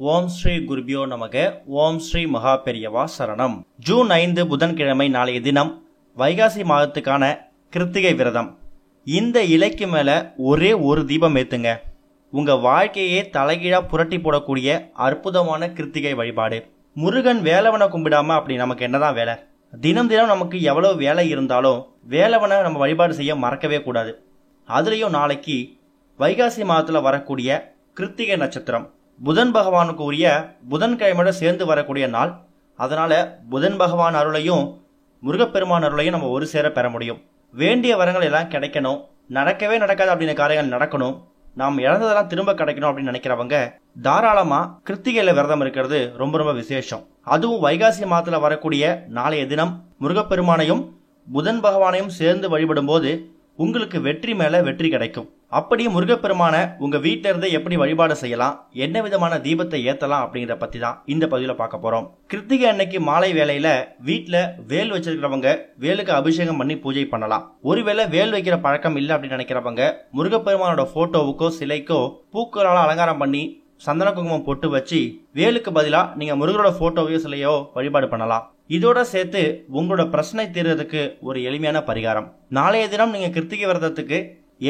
ஓம் ஸ்ரீ குருபியோ நமக. ஓம் ஸ்ரீ மகா பெரியவா சரணம். ஜூன் 5 புதன்கிழமை நாளைய தினம் வைகாசி மாதத்துக்கான கிருத்திகை விரதம். இந்த இலைக்கு மேல ஒரே ஒரு தீபம் ஏத்துங்க. உங்க வாழ்க்கையே தலைகீழா புரட்டி போடக்கூடிய அற்புதமான கிருத்திகை வழிபாடு. முருகன் வேலவனை கும்பிடாம அப்படி நமக்கு என்னதான் வேலை? தினம் தினம் நமக்கு எவ்வளவு வேலை இருந்தாலும் வேலவனை நம்ம வழிபாடு செய்ய மறக்கவே கூடாது. அதுலயும் நாளைக்கு வைகாசி மாதத்துல வரக்கூடிய கிருத்திகை நட்சத்திரம் புதன் பகவானுக்கு உரிய புதன்கிழமையோட சேர்ந்து வரக்கூடிய நாள். அதனால புதன் பகவான் அருளையும் முருகப்பெருமான் அருளையும் நம்ம ஒரு சேர பெற முடியும். வேண்டிய வரங்கள் எல்லாம் கிடைக்கணும், நடக்கவே நடக்காது அப்படின்ற காரியங்கள் நடக்கணும், நாம் இழந்ததெல்லாம் திரும்ப கிடைக்கணும் அப்படின்னு நினைக்கிறவங்க தாராளமா கிருத்திகையில விரதம் இருக்கிறது ரொம்ப ரொம்ப விசேஷம். அதுவும் வைகாசி மாதத்துல வரக்கூடிய நாளைய தினம் முருகப்பெருமானையும் புதன் பகவானையும் சேர்ந்து வழிபடும் போது உங்களுக்கு வெற்றி மேல வெற்றி கிடைக்கும். அப்படி முருகப்பெருமான உங்க வீட்டில இருந்து எப்படி வழிபாடு செய்யலாம், என்ன விதமான தீபத்தை ஏத்தலாம் அப்படிங்கிற பத்தி தான் இந்த பதிவுல பார்க்க போறோம். கிருத்திகை அன்னைக்கு மாலை வேளையில வீட்டுல வேல் வச்சிருக்கிறவங்க வேலுக்கு அபிஷேகம் பண்ணி பூஜை பண்ணலாம். ஒருவேளை வேல் வைக்கிற பழக்கம் இல்லை அப்படின்னு நினைக்கிறவங்க முருகப்பெருமானோட போட்டோவுக்கோ சிலைக்கோ பூக்களால அலங்காரம் பண்ணி சந்தன குங்குமம் பொட்டு வச்சு வேலுக்கு பதிலா நீங்க முருகரோட போட்டோவையோ சிலையோ வழிபாடு பண்ணலாம். இதோட சேர்த்து உங்களோட பிரச்சனை தீர்றதுக்கு ஒரு எளிமையான பரிகாரம். நாளைய தினம் நீங்க கிருத்திகை விரதத்துக்கு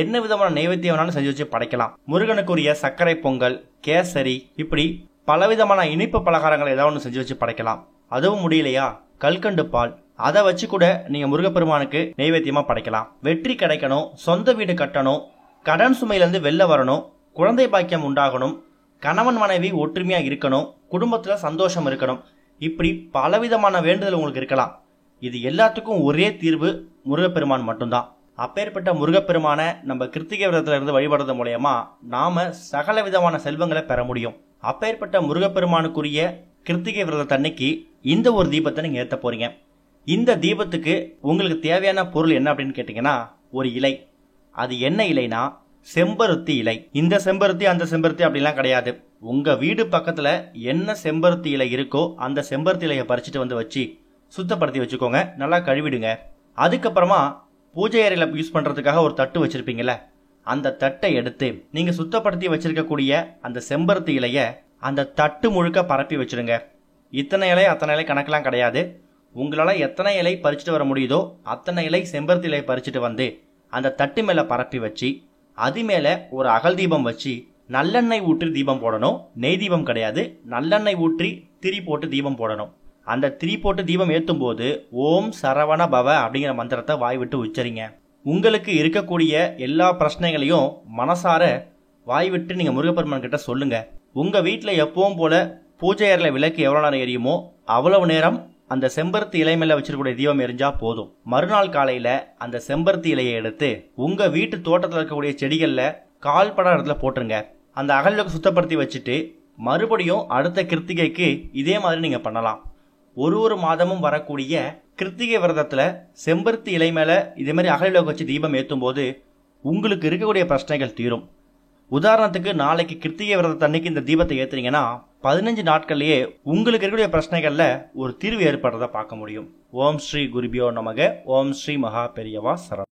என்ன விதமான நைவேத்தியம் வேணாலும் செஞ்சு வச்சு படைக்கலாம். முருகனுக்குரிய சர்க்கரை பொங்கல், கேசரி, இப்படி பலவிதமான இனிப்பு பலகாரங்களை ஏதாவது ஒன்று செஞ்சு வச்சு படைக்கலாம். அதுவும் முடியலையா, கல்கண்டு பால் அதை வச்சு கூட நீங்க முருகப்பெருமானுக்கு நைவேத்தியமா படைக்கலாம். வெற்றி கிடைக்கணும், சொந்த வீடு கட்டணும், கடன் சுமையிலிருந்து வெளில வரணும், குழந்தை பாக்கியம் உண்டாகணும், கணவன் மனைவி ஒற்றுமையா இருக்கணும், குடும்பத்துல சந்தோஷம் இருக்கணும், இப்படி பலவிதமான வேண்டுதல் உங்களுக்கு இருக்கலாம். இது எல்லாத்துக்கும் ஒரே தீர்வு முருகப்பெருமான் மட்டும்தான். அப்பேற்பட்ட முருகப்பெருமான நம்ம கிருத்திகை விரதத்துல இருந்து வழிபடுறது மூலயமா நாம சகல விதமான செல்வங்களை பெற முடியும். அப்பேற்பட்ட முருகப்பெருமானுக்குரிய கிருத்திகை விரதத்தன்னைக்கு இந்த ஒரு தீபத்தை நீங்க ஏத்த போறீங்க. இந்த தீபத்துக்கு உங்களுக்கு தேவையான பொருள் என்ன அப்படின்னு கேட்டீங்கன்னா, ஒரு இலை. அது என்ன இலைனா செம்பருத்தி இலை. இந்த செம்பருத்தி அந்த செம்பருத்தி அப்படிலாம் கிடையாது. உங்க வீடு பக்கத்துல என்ன செம்பருத்தி இலை இருக்கோ அந்த செம்பருத்தி இலையை பறிச்சுட்டு வந்து வச்சு சுத்தப்படுத்தி வச்சுக்கோங்க. நல்லா கழுவிடுங்க. அதுக்கப்புறமா பூஜை அறையில யூஸ் பண்றதுக்காக ஒரு தட்டு வச்சிருப்பீங்கல்ல, அந்த தட்டை எடுத்து நீங்க சுத்தப்படுத்தி வச்சிருக்கக்கூடிய அந்த செம்பருத்தி இலைய அந்த தட்டு முழுக்க பரப்பி வச்சிருங்க. இத்தனை இலை அத்தனை இலை கணக்கெல்லாம் கிடையாது. உங்களால எத்தனை இலை பறிச்சுட்டு வர முடியுதோ அத்தனை இலை செம்பருத்தி இலையை பறிச்சுட்டு வந்து அந்த தட்டு மேல பரப்பி வச்சு அது மேல ஒரு அகல் தீபம் வச்சு நல்லெண்ணெய் ஊற்றி தீபம் போடணும். நெய் தீபம் கிடையாது, நல்லெண்ணெய் ஊற்றி திரி போட்டு தீபம் போடணும். அந்த திரி போட்டு தீபம் ஏற்றும் போது ஓம் சரவண பவ அப்படிங்கிற மந்திரத்தை வாய் விட்டு உச்சரிங்க. உங்களுக்கு இருக்கக்கூடிய எல்லா பிரச்சனைகளையும் மனசார வாய் விட்டு நீங்க முருகப்பெருமான் கிட்ட சொல்லுங்க. உங்க வீட்டுல எப்பவும் போல பூஜை அறையில விளக்கு எவ்வளவு நேரம் எரியுமோ அவ்வளவு நேரம் அந்த செம்பருத்தி இலை மேல வச்சிருக்கக்கூடிய தீபம் எரிஞ்சா போதும். மறுநாள் காலையில அந்த செம்பருத்தி இலையை எடுத்து உங்க வீட்டு தோட்டத்தில் இருக்கக்கூடிய செடிகள்ல கால்பட இடத்துல போட்டுருங்க. அந்த அகலுக்கு சுத்தப்படுத்தி வச்சுட்டு மறுபடியும் அடுத்த கிருத்திகைக்கு இதே மாதிரி நீங்க பண்ணலாம். ஒரு மாதமும் வரக்கூடிய கிருத்திகை விரதத்துல செம்பருத்தி இலை மேல இதே மாதிரி அகலில் வச்சு தீபம் ஏற்றும் போது உங்களுக்கு இருக்கக்கூடிய பிரச்சனைகள் தீரும். உதாரணத்துக்கு நாளைக்கு கிருத்திகை விரதத்தன்னைக்கு இந்த தீபத்தை ஏத்துறீங்கன்னா 15 நாட்கள்லயே உங்களுக்கு இருக்கக்கூடிய பிரச்சனைகள்ல ஒரு தீர்வு ஏற்படுறத பார்க்க முடியும். ஓம் ஸ்ரீ குருபியோ நமக. ஓம் ஸ்ரீ மகா பெரியவா சரணம்.